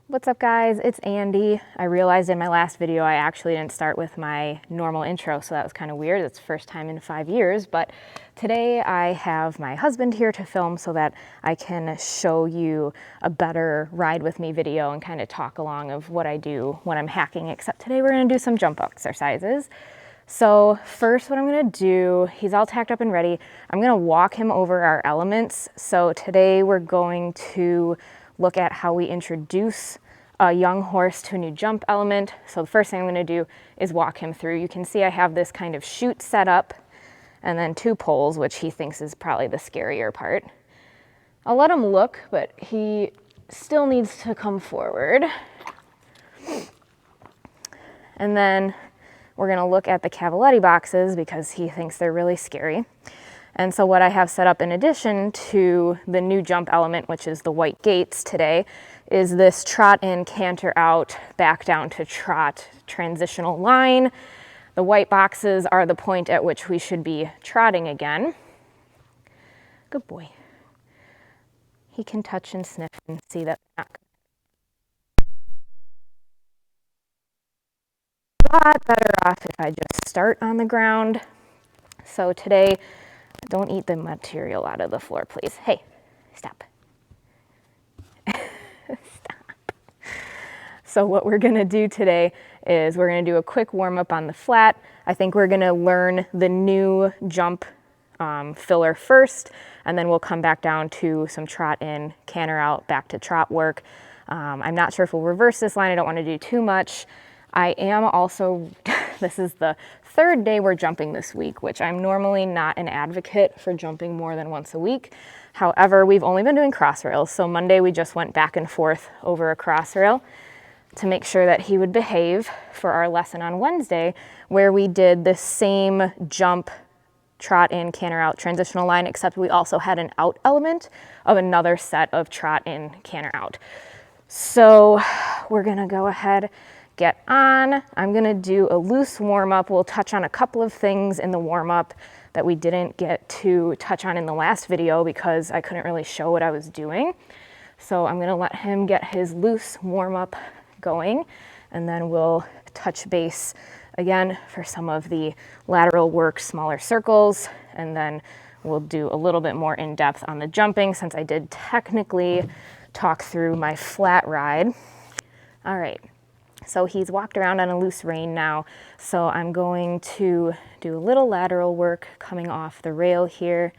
What's up guys, it's Andy. I realized in my last video I actually didn't start with my normal intro, so that was kind of weird. It's the first time in 5 years, but today I have my husband here to film so that I can show you a better ride with me video and kind of talk along of what I do when I'm hacking, except today we're gonna do some jump exercises. So first what I'm gonna do, he's all tacked up and ready, I'm gonna walk him over our elements. So today we're going to look at how we introduce a young horse to a new jump element. So the first thing I'm going to do is walk him through. You can see I have this kind of chute set up and then 2 poles, which he thinks is probably the scarier part. I'll let him look, but he still needs to come forward. And then we're going to look at the cavaletti boxes because he thinks they're really scary. And so what I have set up in addition to the new jump element, which is the white gates today, is this trot in, canter out, back down to trot transitional line. The white boxes are the point at which we should be trotting again. Good boy. He can touch and sniff and see that they're not good. A lot better off if I just start on the ground. So today, don't eat the material out of the floor, please. Hey, stop. Stop. So what we're gonna do today is we're gonna do a quick warm up on the flat. I think we're gonna learn the new jump filler first, and then we'll come back down to some trot in, canter out, back to trot work. I'm not sure if we'll reverse this line. I don't wanna do too much. I am also, this is the 3rd day we're jumping this week, which I'm normally not an advocate for jumping more than once a week. However, we've only been doing cross rails. So Monday we just went back and forth over a cross rail to make sure that he would behave for our lesson on Wednesday, where we did the same jump, trot in, canter out, transitional line, except we also had an out element of another set of trot in, canter out. So we're gonna go ahead, get on. I'm gonna do a loose warm up. We'll touch on a couple of things in the warm up that we didn't get to touch on in the last video because I couldn't really show what I was doing. So I'm gonna let him get his loose warm up going, and then we'll touch base again for some of the lateral work, smaller circles, and then we'll do a little bit more in depth on the jumping since I did technically talk through my flat ride. All right. So he's walked around on a loose rein now, so I'm going to do a little lateral work coming off the rail here.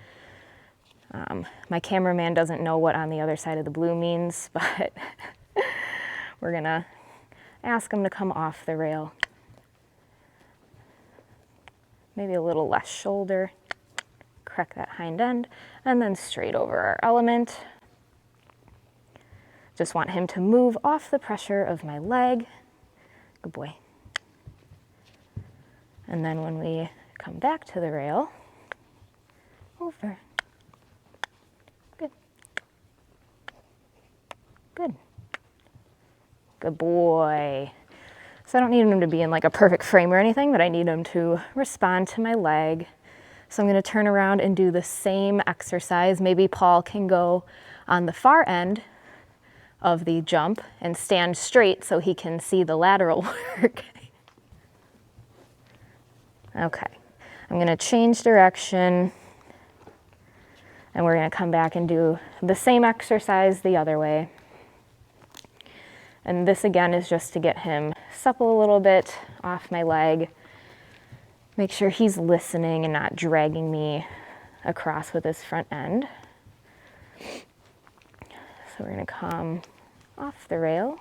My cameraman doesn't know what on the other side of the blue means, but we're gonna ask him to come off the rail. Maybe a little less shoulder, correct that hind end, and then straight over our element. Just want him to move off the pressure of my leg. Good boy. And then when we come back to the rail, over. Good. Good. Good boy. So I don't need him to be in like a perfect frame or anything, but I need him to respond to my leg. So I'm going to turn around and do the same exercise. Maybe Paul can go on the far end of the jump and stand straight so he can see the lateral work. Okay, I'm gonna change direction and we're gonna come back and do the same exercise the other way. And this again is just to get him supple a little bit off my leg. Make sure he's listening and not dragging me across with his front end. So we're gonna come off the rail.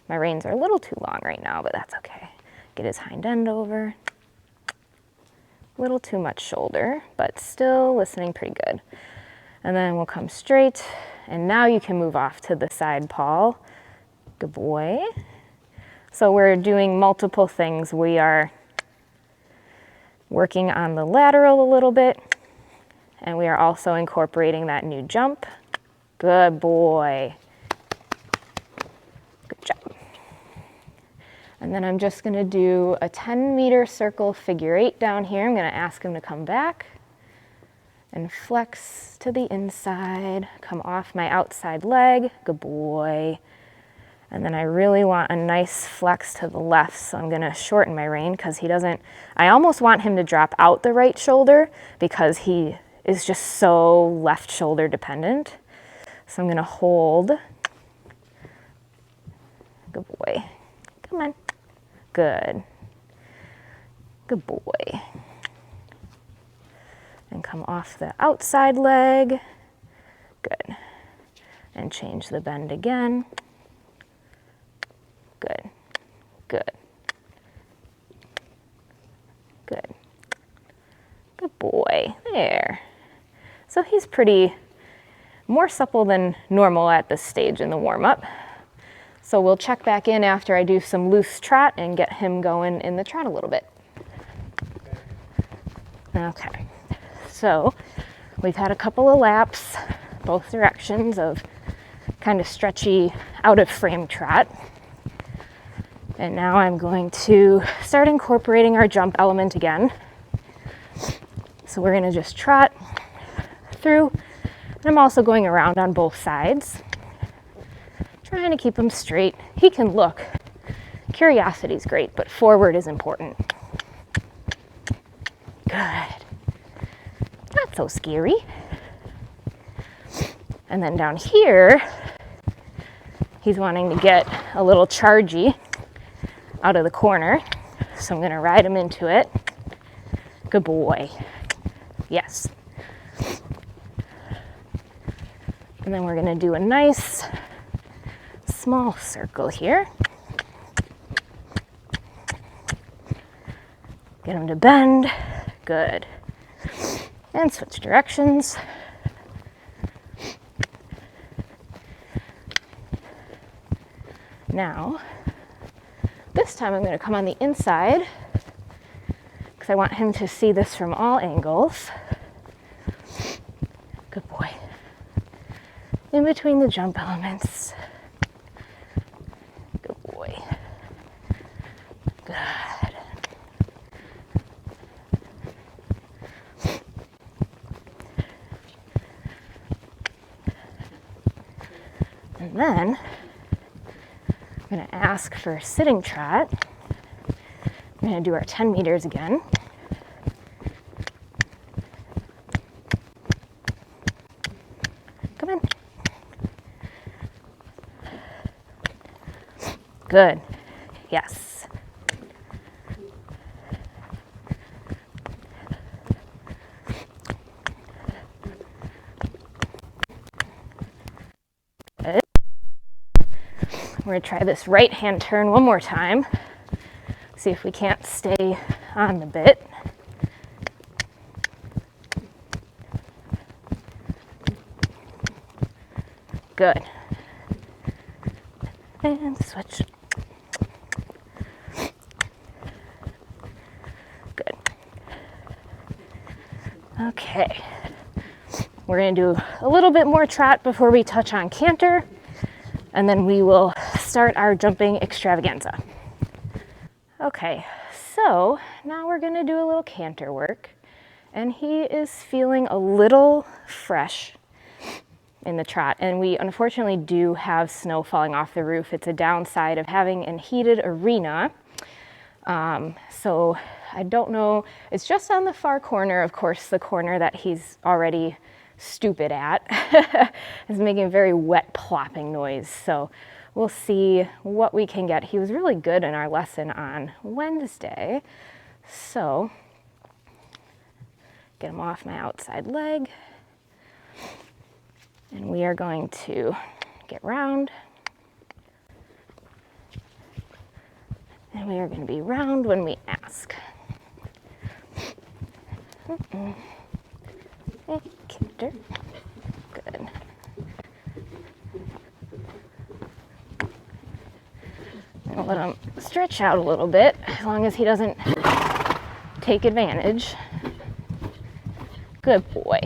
My reins are a little too long right now, but that's okay. Get his hind end over. A little too much shoulder, but still listening pretty good. And then we'll come straight, and now you can move off to the side, Paul. Good boy. So we're doing multiple things. We are working on the lateral a little bit, and we are also incorporating that new jump. Good boy. Good job. And then I'm just going to do a 10-meter circle figure 8 down here. I'm going to ask him to come back and flex to the inside, come off my outside leg, good boy. And then I really want a nice flex to the left, so I'm gonna shorten my rein because he doesn't, I almost want him to drop out the right shoulder because he is just so left shoulder dependent. So I'm gonna hold. Good boy. Come on. Good. Good boy. And come off the outside leg. Good. And change the bend again. Good. Good. Good. Good boy. There. So he's pretty more supple than normal at this stage in the warm-up. So we'll check back in after I do some loose trot and get him going in the trot a little bit. Okay. So we've had a couple of laps, both directions, of kind of stretchy, out of frame trot. And now I'm going to start incorporating our jump element again. So we're going to just trot through, and I'm also going around on both sides, trying to keep him straight. He can look. Curiosity is great, but forward is important. Good. Not so scary. And then down here, he's wanting to get a little chargy out of the corner. So I'm going to ride him into it. Good boy. Yes. And then we're going to do a nice small circle here. Get him to bend. Good. And switch directions. Now, this time I'm going to come on the inside because I want him to see this from all angles. Good boy. In between the jump elements. Good boy. Good. And then I'm going to ask for sitting trot. I'm going to do our 10 meters again. Come on. Good. Yes. Good. We're going to try this right hand turn one more time. See if we can't stay on the bit. Good. And switch. Good. Okay. We're going to do a little bit more trot before we touch on canter, and then we will start our jumping extravaganza. Okay, so now we're going to do a little canter work, and he is feeling a little fresh in the trot, and we unfortunately do have snow falling off the roof. It's a downside of having a heated arena. So I don't know, it's just on the far corner, of course, the corner that he's already stupid at. It's making a very wet plopping noise, so we'll see what we can get. He was really good in our lesson on Wednesday, so get him off my outside leg. And we are going to get round. And we are going to be round when we ask. Hey, Canter. Good. I'll let him stretch out a little bit, as long as he doesn't take advantage. Good boy.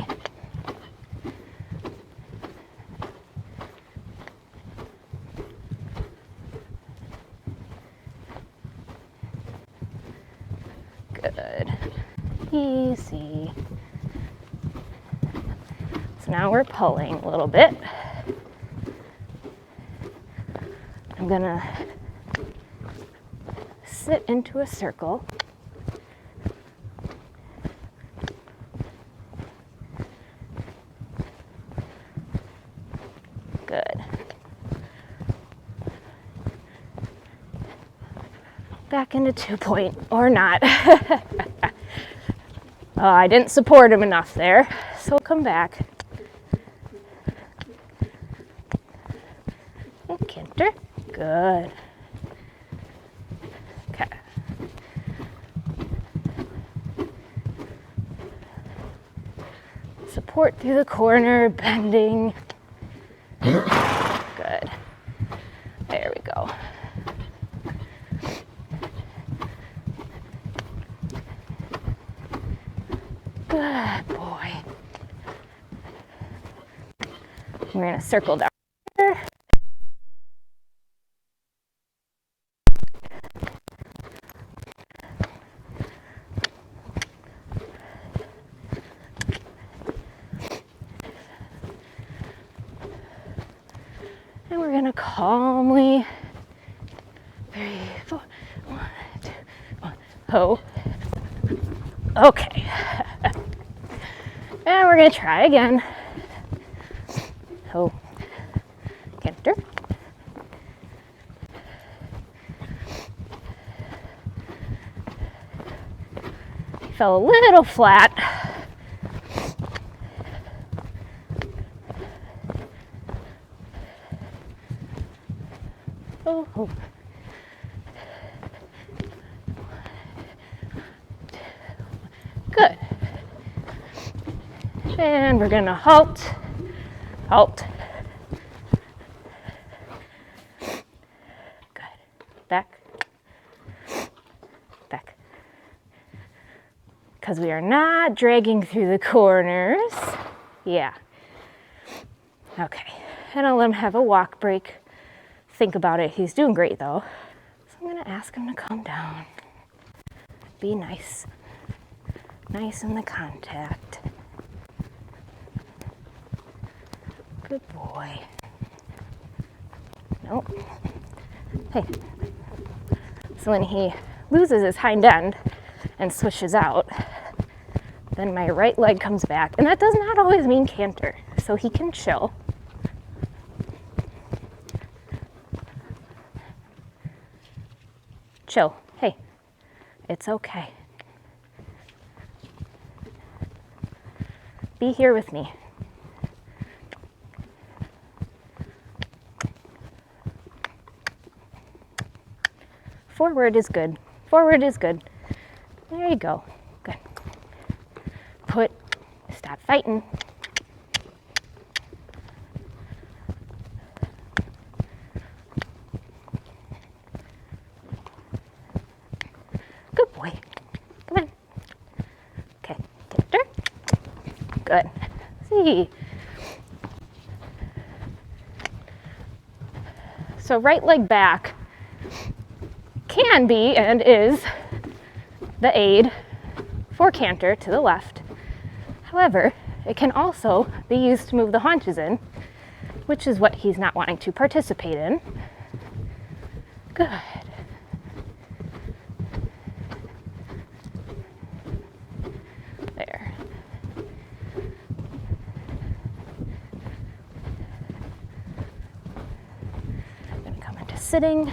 Good. Easy. So now we're pulling a little bit. I'm gonna sit into a circle. Good. Back into 2-point, or not. Oh, I didn't support him enough there, so we'll come back. And Canter. Good. Okay. Support through the corner, bending. Good. There we go. Good boy. We're going to circle down here. And we're going to calmly, 3, 4, 1, 2, 1, ho. Okay. And we're going to try again. Ho. Canter. Fell a little flat. Oh, oh. Good. And we're gonna halt, halt. Good. Back, back. Because we are not dragging through the corners. Yeah. Okay. And I'll let him have a walk break. Think about it. He's doing great though. So I'm gonna ask him to calm down. Be nice. Nice in the contact. Good boy. Nope. Hey. So when he loses his hind end and swishes out, then my right leg comes back. And that does not always mean canter. So he can chill. Chill. Hey, it's okay. Be here with me. Forward is good. Forward is good. There you go. Good. Put, stop fighting. Good boy. Come on. Okay, Canter. Good. See. So right leg back can be and is the aid for canter to the left. However, it can also be used to move the haunches in, which is what he's not wanting to participate in. Good. There. I'm going to come into sitting.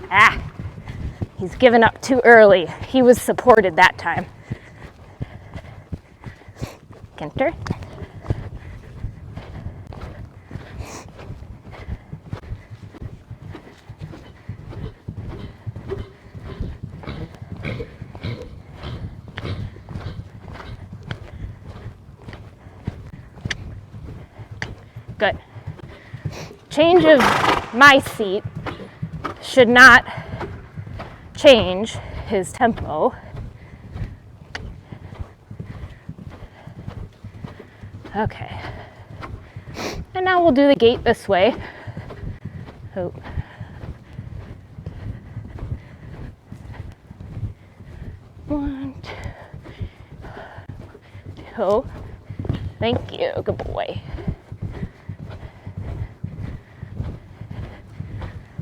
Ah, he's given up too early. He was supported that time. Canter. Good. Change of my seat should not change his tempo. Okay. And now we'll do the gait this way. Oh. One, two. Thank you. Good boy.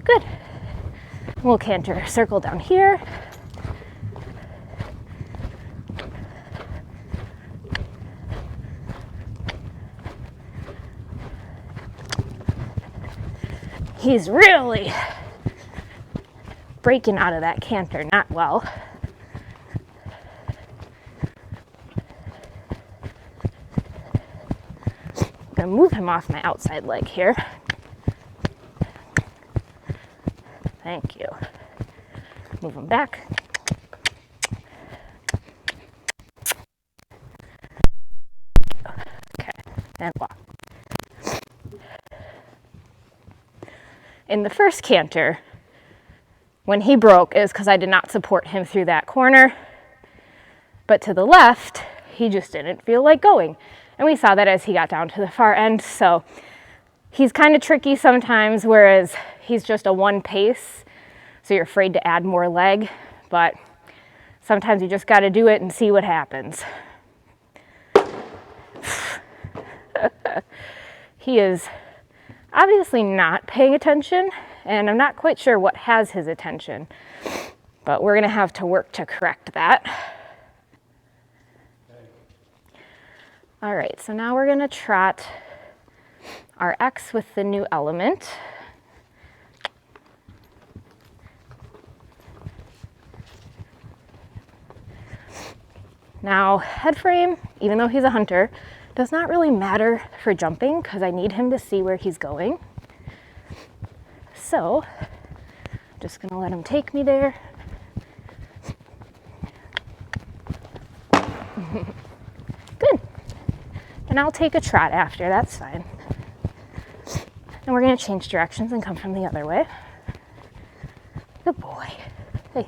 Good. We'll canter circle down here. He's really breaking out of that canter, not well. I'm gonna move him off my outside leg here. Thank you. Move him back. Okay, and walk. In the first canter, when he broke, it was because I did not support him through that corner. But to the left, he just didn't feel like going. And we saw that as he got down to the far end. So he's kind of tricky sometimes, whereas he's just a one pace. So you're afraid to add more leg. But sometimes you just got to do it and see what happens. He is obviously not paying attention, and I'm not quite sure what has his attention, but we're gonna have to work to correct that. All right, so now we're gonna trot our X with the new element. Now, head frame, even though he's a hunter, does not really matter for jumping because I need him to see where he's going. So, just gonna let him take me there. Good. And I'll take a trot after, that's fine. And we're gonna change directions and come from the other way. Good boy. Hey.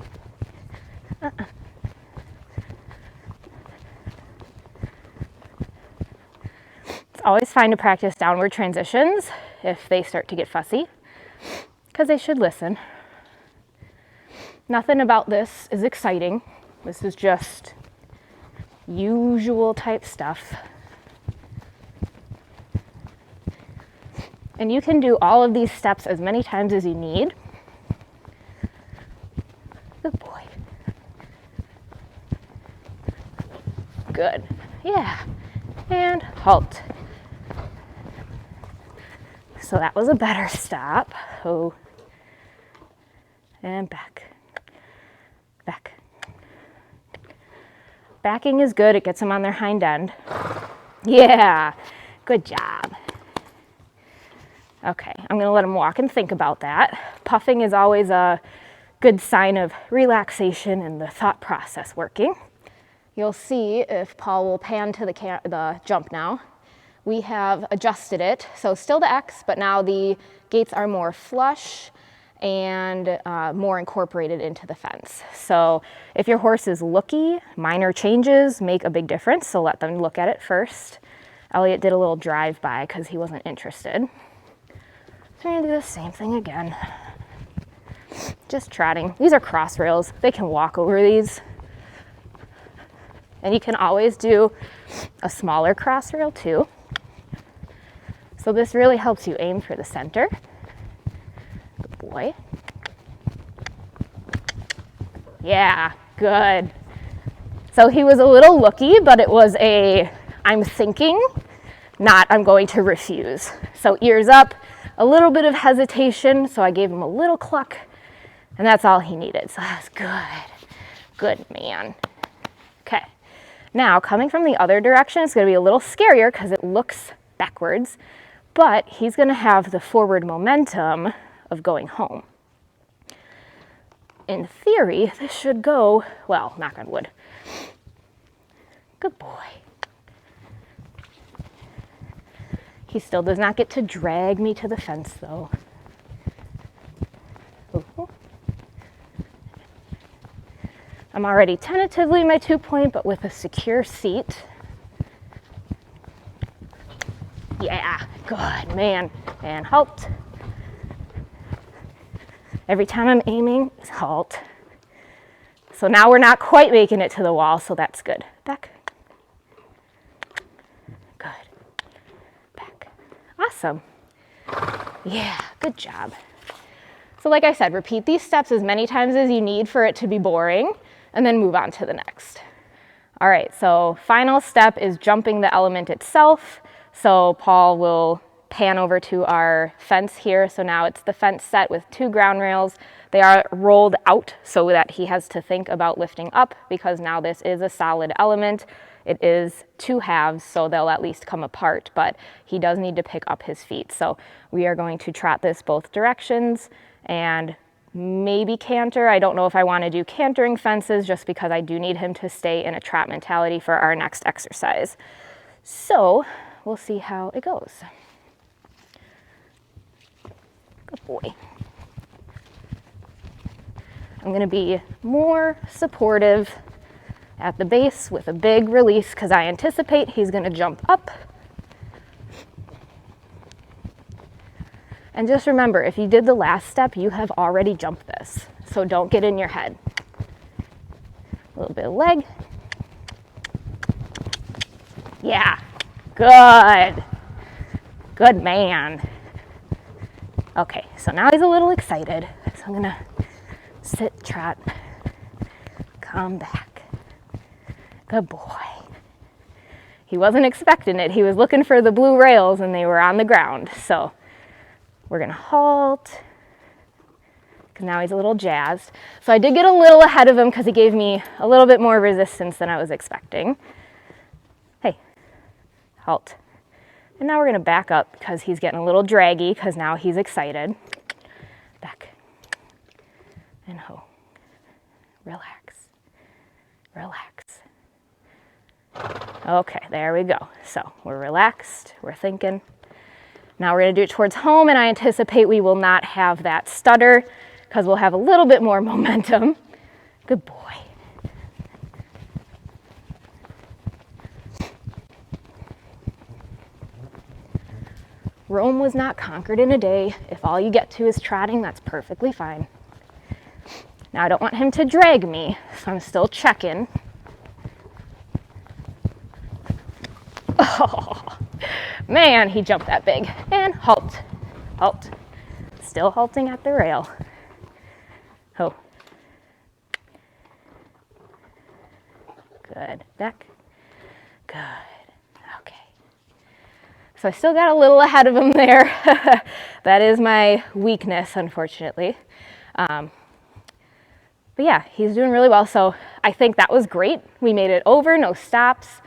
Always fine to practice downward transitions if they start to get fussy, because they should listen. Nothing about this is exciting. This is just usual type stuff. And you can do all of these steps as many times as you need. Good boy. Good. Yeah. And halt. So that was a better stop. Oh. And back. Back. Backing is good. It gets them on their hind end. Yeah. Good job. Okay, I'm going to let them walk and think about that. Puffing is always a good sign of relaxation and the thought process working. You'll see if Paul will pan to the jump now. We have adjusted it, so still the X, but now the gates are more flush and more incorporated into the fence. So if your horse is looky, minor changes make a big difference, so let them look at it first. Elliot did a little drive-by because he wasn't interested. So we're gonna do the same thing again. Just trotting. These are cross rails. They can walk over these. And you can always do a smaller cross rail too. So this really helps you aim for the center. Good boy. Yeah, good. So he was a little looky, but it was a I'm thinking, not I'm going to refuse. So ears up, a little bit of hesitation, so I gave him a little cluck, and that's all he needed. So that's good. Good man. Okay. Now, coming from the other direction, it's going to be a little scarier because it looks backwards, but he's going to have the forward momentum of going home. In theory, this should go, well, knock on wood. Good boy. He still does not get to drag me to the fence, though. Ooh. I'm already tentatively my 2 point, but with a secure seat. Yeah, good, man. And halt. Every time I'm aiming, halt. So now we're not quite making it to the wall, so that's good. Back. Good. Back. Awesome. Yeah, good job. So like I said, repeat these steps as many times as you need for it to be boring, and then move on to the next. All right, so final step is jumping the element itself. So Paul will pan over to our fence here. So now it's the fence set with 2 ground rails. They are rolled out so that he has to think about lifting up, because now this is a solid element. It is 2 halves, so they'll at least come apart, but he does need to pick up his feet. So we are going to trot this both directions and maybe canter. I don't know if I want to do cantering fences, just because I do need him to stay in a trot mentality for our next exercise. So we'll see how it goes. Good boy. I'm going to be more supportive at the base with a big release, because I anticipate he's going to jump up. And just remember, if you did the last step, you have already jumped this. So don't get in your head. A little bit of leg. Yeah, good. Good man. Okay, so now he's a little excited. So I'm gonna sit, trot, come back. Good boy. He wasn't expecting it. He was looking for the blue rails and they were on the ground. So we're gonna halt, because now he's a little jazzed. So I did get a little ahead of him because he gave me a little bit more resistance than I was expecting. Hey, halt. And now we're gonna back up because he's getting a little draggy, because now he's excited. Back. And ho. Relax. Relax. Okay, there we go. So we're relaxed, we're thinking. Now we're gonna do it towards home, and I anticipate we will not have that stutter, because we'll have a little bit more momentum. Good boy. Rome was not conquered in a day. If all you get to is trotting, that's perfectly fine. Now I don't want him to drag me, so I'm still checking. Oh, man, he jumped that big. And halt, halt. Still halting at the rail. Ho. Good, back. Good, okay. So I still got a little ahead of him there. That is my weakness, unfortunately. But yeah, he's doing really well. So I think that was great. We made it over, no stops.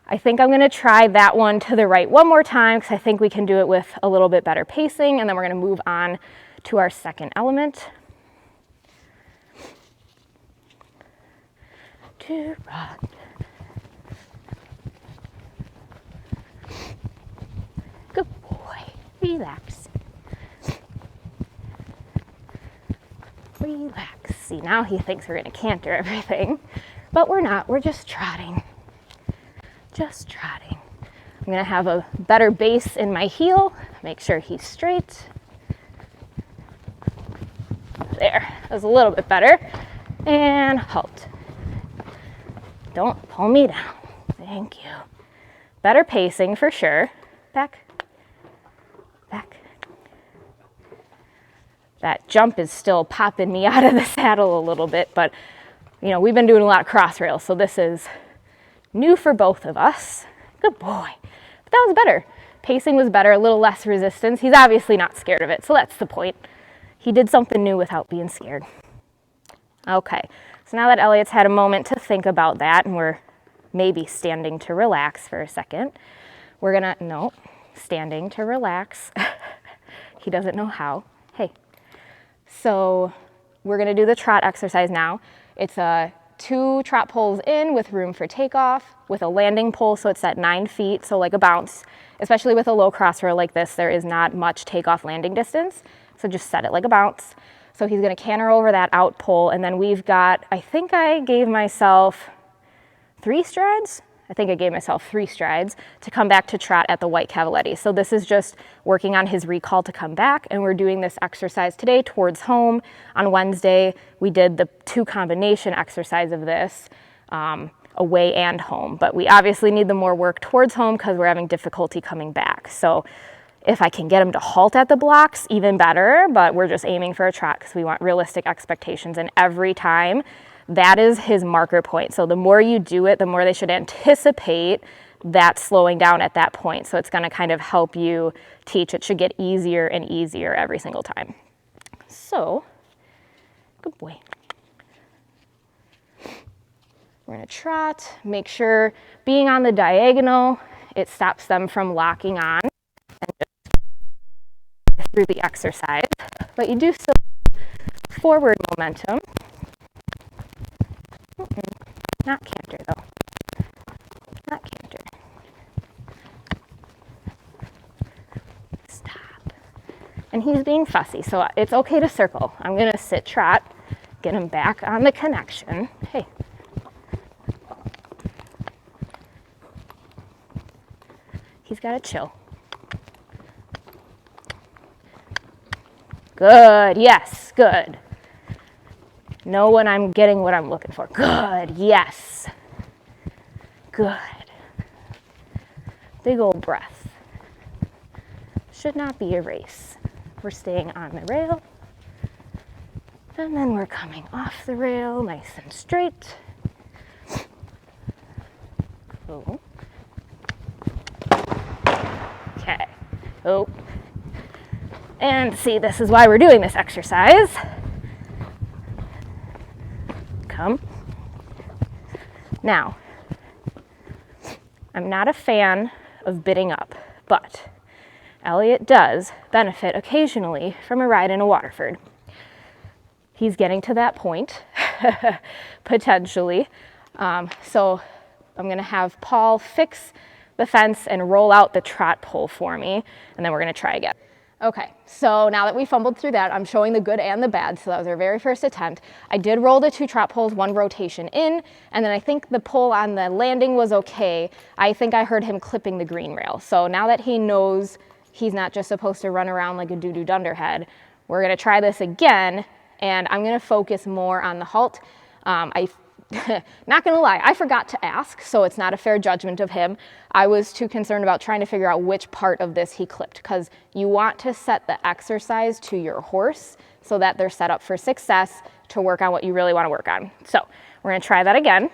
I think I'm gonna try that one to the right one more time, because I think we can do it with a little bit better pacing, and then we're gonna move on to our second element. To rock. Good boy, relax. Relax. See, now he thinks we're gonna canter everything, but we're not, we're just trotting. Just trotting. I'm gonna have a better base in my heel, make sure he's straight. There, that was a little bit better. And halt. Don't pull me down. Thank you. Better pacing for sure. Back, back. That jump is still popping me out of the saddle a little bit, but you know, we've been doing a lot of cross rails, so this is new for both of us. Good boy. But that was better. Pacing was better, a little less resistance. He's obviously not scared of it, so that's the point. He did something new without being scared. Okay, so now that Elliot's had a moment to think about that, and we're maybe standing to relax for a second, we're gonna, no, standing to relax. He doesn't know how. Hey. So we're gonna do the trot exercise now. It's 2 trot poles in with room for takeoff, with a landing pole, so it's at 9 feet, so like a bounce. Especially with a low cross rail like this, there is not much takeoff landing distance, so just set it like a bounce. So he's gonna canter over that out pole, and then we've got, I think I gave myself 3 strides, I think I gave myself 3 strides to come back to trot at the white cavaletti. So this is just working on his recall to come back, and we're doing this exercise today towards home. On Wednesday, we did the 2 combination exercise of this, away and home, but we obviously need the more work towards home because we're having difficulty coming back. So if I can get him to halt at the blocks, even better, but we're just aiming for a trot because we want realistic expectations, and every time that is his marker point. So the more you do it, the more they should anticipate that slowing down at that point. So it's going to kind of help you teach. It should get easier and easier every single time. So, good boy. We're going to trot. Make sure being on the diagonal, it stops them from locking on and just through the exercise. But you do still forward momentum. Not canter though. Not canter. Stop. And he's being fussy, so it's okay to circle. I'm gonna sit trot, get him back on the connection. Hey. He's gotta chill. Good, yes, good. Know when I'm getting what I'm looking for. Good, yes. Good. Big old breath. Should not be a race. We're staying on the rail. And then we're coming off the rail, nice and straight. Oh. Okay. Oh. And see, this is why we're doing this exercise. Come. Now, I'm not a fan of bidding up, but Elliot does benefit occasionally from a ride in a Waterford. He's getting to that point, potentially. So I'm gonna have Paul fix the fence and roll out the trot pole for me, and then we're gonna try again. Okay, so now that we fumbled through that, I'm showing the good and the bad. So that was our very first attempt. I did roll the 2 trot poles, 1 rotation in, and then I think the pole on the landing was okay. I think I heard him clipping the green rail. So now that he knows he's not just supposed to run around like a doo-doo dunderhead, we're gonna try this again, and I'm gonna focus more on the halt. Not gonna lie, I forgot to ask, so it's not a fair judgment of him. I was too concerned about trying to figure out which part of this he clipped, because you want to set the exercise to your horse so that they're set up for success to work on what you really want to work on. So we're gonna try that again.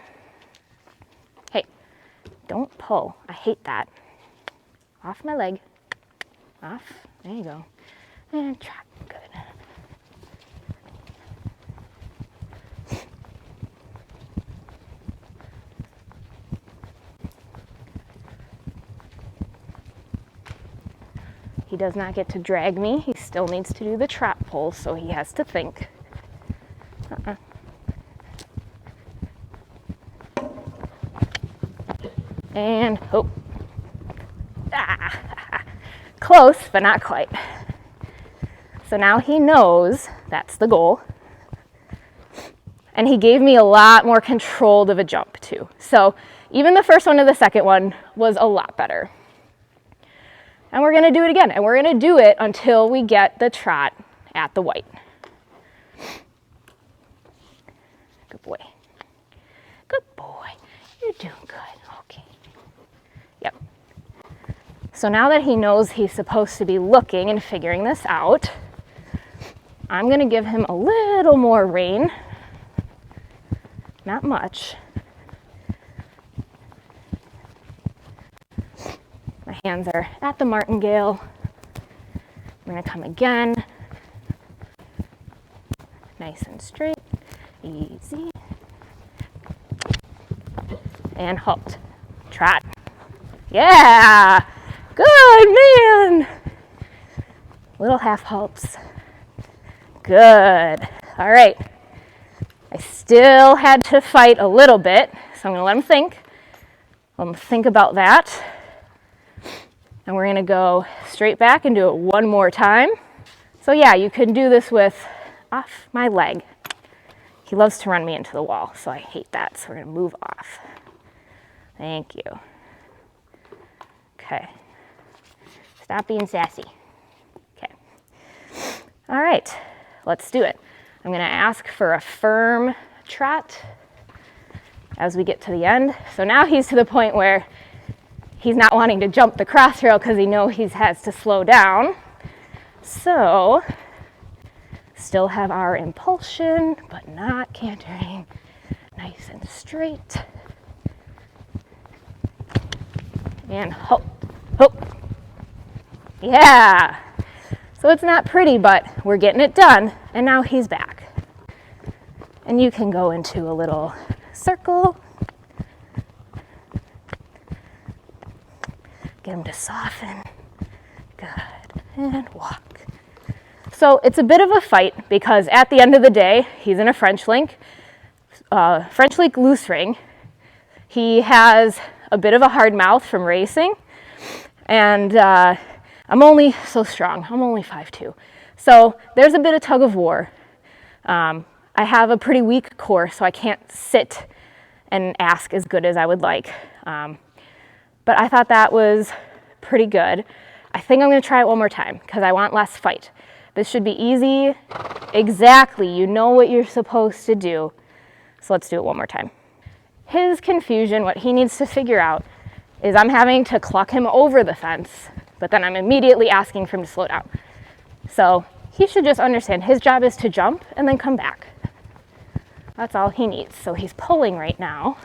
Hey, don't pull. I hate that. Off my leg. Off. There you go. And trot. Good. He does not get to drag me. He still needs to do the trot pole, so he has to think. And hope. Close, but not quite. So now he knows that's the goal. And he gave me a lot more controlled of a jump too. So even the first one to the second one was a lot better. And we're gonna do it again, and we're gonna do it until we get the trot at the white. Good boy. Good boy. You're doing good. Okay. Yep. So now that he knows he's supposed to be looking and figuring this out, I'm gonna give him a little more rein. Not much. My hands are at the martingale. I'm gonna come again. Nice and straight, easy. And halt, trot. Yeah, good man. Little half halts. Good, all right. I still had to fight a little bit, so I'm gonna let him think. Let him think about that. And we're gonna go straight back and do it one more time. So yeah, you can do this with off my leg. He loves to run me into the wall, so I hate that. So we're gonna move off. Thank you. Okay. Stop being sassy. Okay. All right, let's do it. I'm gonna ask for a firm trot as we get to the end. So now he's to the point where he's not wanting to jump the cross rail because he knows he has to slow down. So still have our impulsion, but not cantering. Nice and straight. And hop, hop. Yeah. So it's not pretty, but we're getting it done. And now he's back. And you can go into a little circle. Get him to soften. Good. And walk. So it's a bit of a fight because at the end of the day, he's in a French link loose ring. He has a bit of a hard mouth from racing. And I'm only so strong. I'm only 5'2". So there's a bit of tug of war. I have a pretty weak core, so I can't sit and ask as good as I would like. But I thought that was pretty good. I think I'm going to try it one more time because I want less fight. This should be easy. Exactly. You know what you're supposed to do. So let's do it one more time. His confusion, what he needs to figure out, is I'm having to cluck him over the fence, but then I'm immediately asking for him to slow down. So he should just understand his job is to jump and then come back. That's all he needs. So he's pulling right now.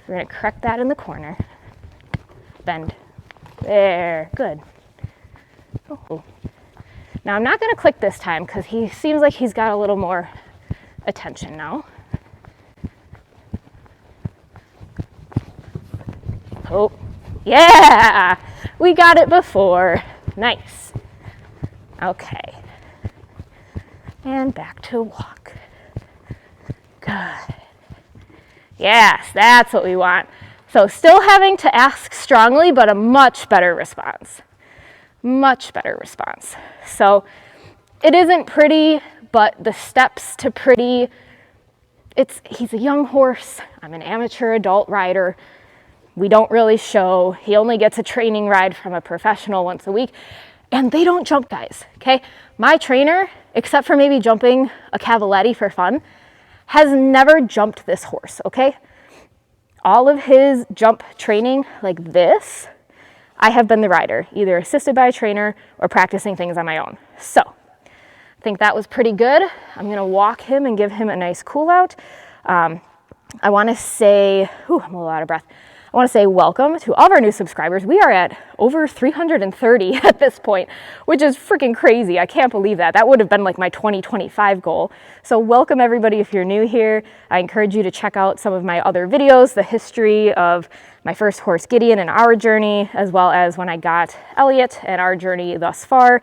We're going to correct that in the corner. Bend. There. Good. Oh. Now I'm not going to click this time because he seems like he's got a little more attention now. Oh, yeah, we got it before. Nice. Okay. And back to walk. Good. Yes, that's what we want. So still having to ask strongly, but a much better response. Much better response. So it isn't pretty, but the steps to pretty, he's a young horse. I'm an amateur adult rider. We don't really show. He only gets a training ride from a professional once a week. And they don't jump, guys, okay? My trainer, except for maybe jumping a cavaletti for fun, has never jumped this horse, okay? All of his jump training like this, I have been the rider, either assisted by a trainer or practicing things on my own. So I think that was pretty good. I'm gonna walk him and give him a nice cool out. I wanna say, I'm a little out of breath. I want to say welcome to all of our new subscribers. We are at over 330 at this point, which is freaking crazy. I can't believe that. That would have been like my 2025 goal. So welcome everybody if you're new here. I encourage you to check out some of my other videos, the history of my first horse Gideon and our journey, as well as when I got Elliot and our journey thus far.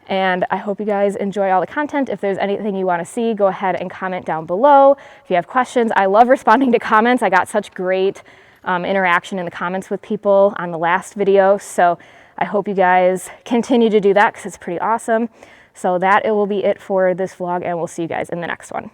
And I hope you guys enjoy all the content. If there's anything you want to see, go ahead and comment down below. If you have questions, I love responding to comments. I got such great interaction in the comments with people on the last video. So I hope you guys continue to do that because it's pretty awesome. So that it will be it for this vlog, and we'll see you guys in the next one.